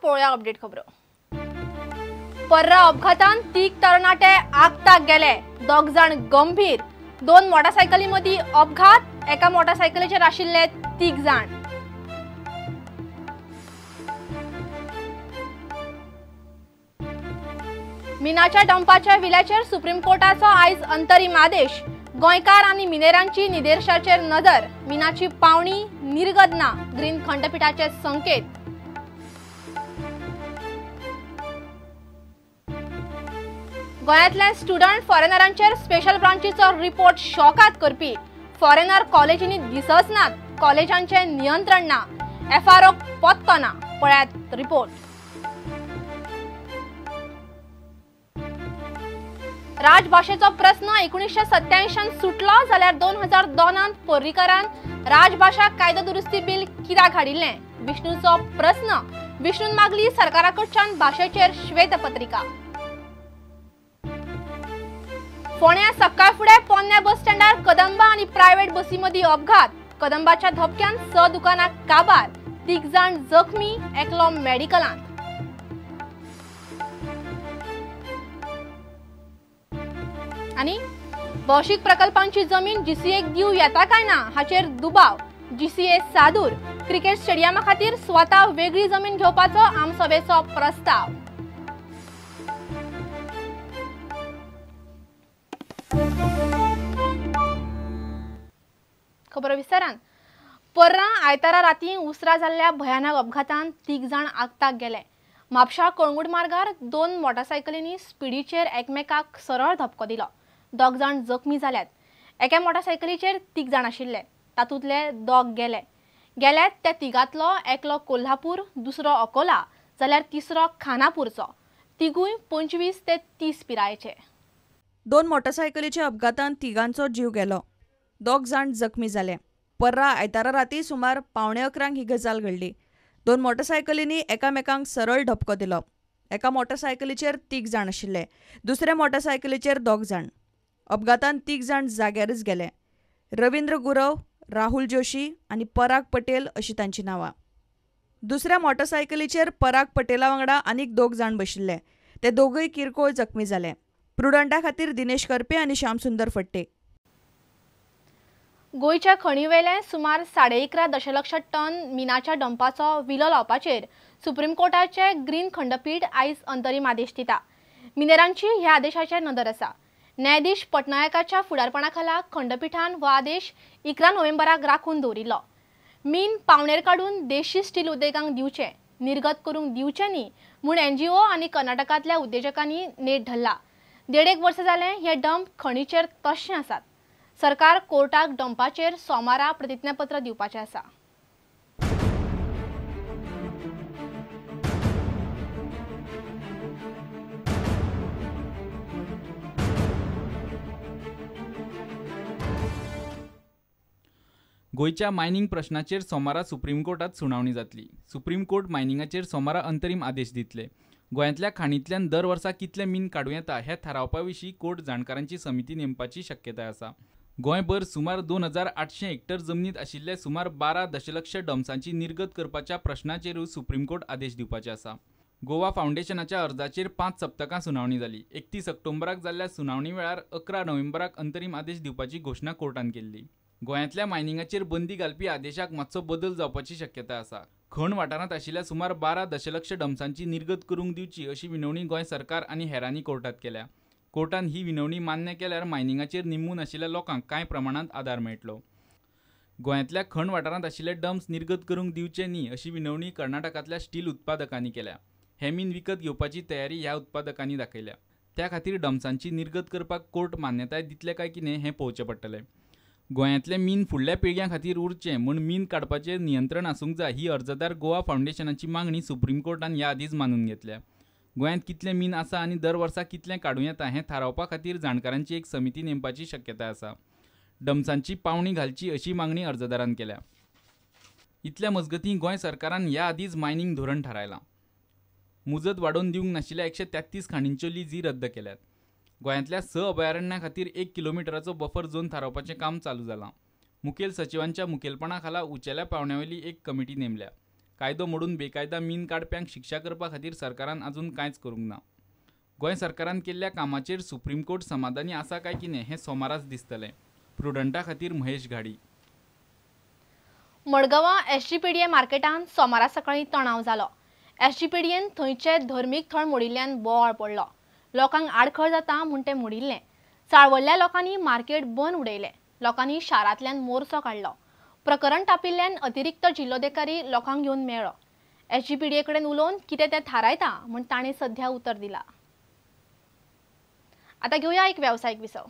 पळोवया अपडेट खबरो। पर्रा अपघातान 3 तरणाटे आगताक गेले, 2 जण गंभीर। 2 मोटारसायकली मदी अपघात, एका मोटारसायकलीचेर आशिल्ले 3 जण। मिनाच्या डंपाच्या विल्याचेर सुप्रीम कोर्टाचो आयज अंतरीम आदेश। गोंयकार आनी मिनेरांची निदेशाचेर नदर, मिनाची पावणी निर्गत ना, ग्रीन खंडपीठाचे संकेत। गोंयांतल्या स्टुडंट फॉरेनरांचेर स्पेशल ब्रांचीचो रिपोर्ट शॉकात करपी। फॉरेनर कॉलेजींनी दिसच नात, कॉलेजांचे नियंत्रण ना, एफआरओ पत्तो ना, पळयात रिपोर्ट। राजभाषेचो प्रश्न 1987 सुटलो जाल्यार 2002 पर्रीकारान राजभाषा कायदो दुरुस्ती बिल कित्याक हाडिल्लें? विष्णूचो प्रश्न। विष्णून मागली सरकाराकडच्यान भाशेचेर श्वेतपत्रिका। फोंड्या सकाळ फुडें पोन्ने बस स्टँडार कदंबा आनी प्रायव्हेट बसी मदीं अपघात। कदंबाच्या धपक्यान 6 दुकानां काबार, 3 जण जखमी, एकलो मेडिकलांत। आनी भौशीक प्रकल्पांची जमीन जीसीएक दिव येता काय ना हाचेर दुबाव। जीसीए सादूर, क्रिकेट स्टेडियमा खातीर स्वता वेगळी जमीन घेवपाचो आमसभेचो प्रस्ताव। खबर विस्तारान। पर्रा आयतारा राती उसरा जाल्ल्या भयानक अपघातान 3 जण आगताक गेले। म्हापशा कळंगूट मार्गार 2 मोटारसायकलींनी स्पिडीचेर एकमेकाक सरळ धपको दिलो। 2 जण जखमी जाल्यात। एका मोटारसायकलीचेर 3 जण आशिल्ले, तातूंतले 2 गेल्यात त्या तिगांतलो एकलो कोल्हापूर, दुसरो अकोला जाल्यार तिसरो खानापूरचो। तिगूय 25 ते 30 पिरायेचे। 2 मोटारसायकलीच्या अपघातान तिगांचो जीव गेलो, 2 जण जखमी जाले। पर्रा आयतारा राती सुमार 11:15 ही गजाल घडली। 2 मोटारसायकलींनी एकामेकांक सरळ धपको दिलो। एका मोटारसायकलीचेर 3 जण आशिल्ले, दुसऱ्या मोटारसायकलीचेर 2 जण। अपघातान 3 जण जाग्यारच गेले। रवींद्र गुरव, राहुल जोशी आनी पराग पटेल अशी तांची नांवां। दुसऱ्या मोटारसायकलीचेर पराग पटेला वांगडा आनीक 2 जण बशिल्ले, ते दोगूय किरकोळ जखमी जाले। प्रुडंटा खातीर दिनेश करपे आनी श्यामसुंदर फट्टे। गोयच्या खणीवेले सुमार 11.5 दशलक्ष टन मिनाच्या डंपाचो विलो लावपाचेर सुप्रीम कोर्टाचे ग्रीन खंडपीठ आयज अंतरीम आदेश दिता। मिनेरांची ह्या आदेशाचेर नदर आसा। न्यायाधीश पटनायकाच्या फुडारपणाखाला खंडपीठान हो आदेश 11 नोव्हेंबराक राखून दवरिल्लो। मीन पावणेर काडून देशी स्टील उद्देगांक दिवचे, निर्गत करूंक दिवचे न्ही म्हूण एनजीओ आनी कर्नाटकांतल्या उद्देजकांनी नेट धरला। 1.5 वर्स जाले हे डंप खणीचेर तशें आसात। सरकार कोर्टाक डंपाचेर सोमारा प्रतिज्ञापत्र दिवपाचें आसा। गोयच्या मायनिंग प्रश्नाचेर सोमारा सुप्रीम कोर्टात सुनावणी जातली। सुप्रीम कोर्ट मायनिंगाचेर सोमारा अंतरीम आदेश दितले। गोंयांतल्या खाणींतल्यान दर वर्सा कितले मीन काडूं येता हें थारावपा विशीं कोर्ट जाणकारांची समिती नेमपाची शक्यताय आसा। गोंयभर सुमार 2800 हेक्टर जमनीत आशिल्ले सुमार 12 दशलक्ष डम्सांची निर्गत करपाच्या प्रश्नाचेरूय सुप्रीम कोर्ट आदेश दिवपाचे आसा। गोवा फावंडेशनाच्या अर्जाचेर 5 सप्तकां सुनावणी जाली। 31 ऑक्टोबराक जाल्ल्या सुनावणी वेळार 11 नोव्हेंबराक अंतरीम आदेश दिवपाची घोशणा कोर्टान केल्ली। गोंयांतल्या मायनिंगाचेर बंदी घालपी आदेशाक मातसो बदल जावपाची शक्यताय आसा। खण वाठारांत आशिल्ल्या सुमार 12 दशलक्ष डम्सांची निर्गत करूंक दिवची अशी विनवणी गोंय सरकार आनी हेरांनी कोर्टात केल्या। कोर्टान ही विनवणी मान्य केल्यार मायनिंगाचेर निंबून आशिल्ल्या लोकांक कांय प्रमाणांत आदार मेळटलो। गोंयांतल्या खण वाठारांत आशिल्ले डम्स निर्गत करूंक दिवचे न्ही अशी विनवणी कर्नाटकांतल्या स्टील उत्पादकांनी केल्या। हे मीन विकत घेवपाची तयारी ह्या उत्पादकांनी दाखयल्या। त्या खातीर डम्सांची निर्गत करपाक कोर्ट मान्यताय दितले काय कितें हें पळोवचें पडटलें। गोंयांतले मीन फुडल्या पिळग्यां खातीर उरचें म्हूण मीन काडपाचेर नियंत्रण आसूंक जाय ही अर्जदार गोवा फावंडेशनाची मागणी सुप्रीम कोर्टान ह्या आदींच मानून घेतल्या। गोंयांत कितले मीन आसा आनी दर वर्सा कितलें काडूं येता हें थारावपा खातीर जाणकारांची एक समिती नेमपाची शक्यताय आसा। डम्सांची पावणी घालची अशी मागणी अर्जदारान केल्या। इतल्या मजगतीं गोंय सरकारान ह्या आदींच मायनिंग धोरण थारायलां। मुजत वाडोवन दिवंक नाशिल्ल्या 133 खाणींच्यो लिजी रद्द केल्यात। गोंयांतल्या 6 अभयारण्यां खातीर 1 किलोमिटराचो बफर झोन थारावपाचें काम चालू जालां। मुखेल सचिवांच्या मुखेलपणा खाला उंचेल्या पावंड्यावयली एक कमिटी नेमल्या। कायदो मोडून बेकायदा मीन काडप्यांक शिक्षा करपा खातीर सरकारान अजून कांयच करूंक ना. गोंय सरकारान केल्ल्या कामाचेर सुप्रीम कोर्ट समाधानी आसा काय कितें हें सोमाराच दिसतलें. प्रुडंटा खातीर महेश घाडी. मडगांवां एसजीपीडीए मार्केटांत सोमारा सकाळीं तणाव जालो. एसजीपीडीएन थंयचे धर्मीक थळ मोडिल्ल्यान बोवाळ पडलो. लोकांक आडखळ जाता म्हूण तें मोडिल्लें. चाळवल्ल्या लोकांनी मार्केट बंद उडयलें. लोकांनी शारांतल्यान मोर्चो काडलो. प्रकरण तापिल्ल्यान अतिरिक्त जिल्लोधिकारी लोकांक घेवन मेळ्ळो. एसजीपीडीए कडेन उलोवन कितें तें थारायता म्हूण ताणें सध्या उतर दिलां. आतां घेवया एक वेवसायीक विसव.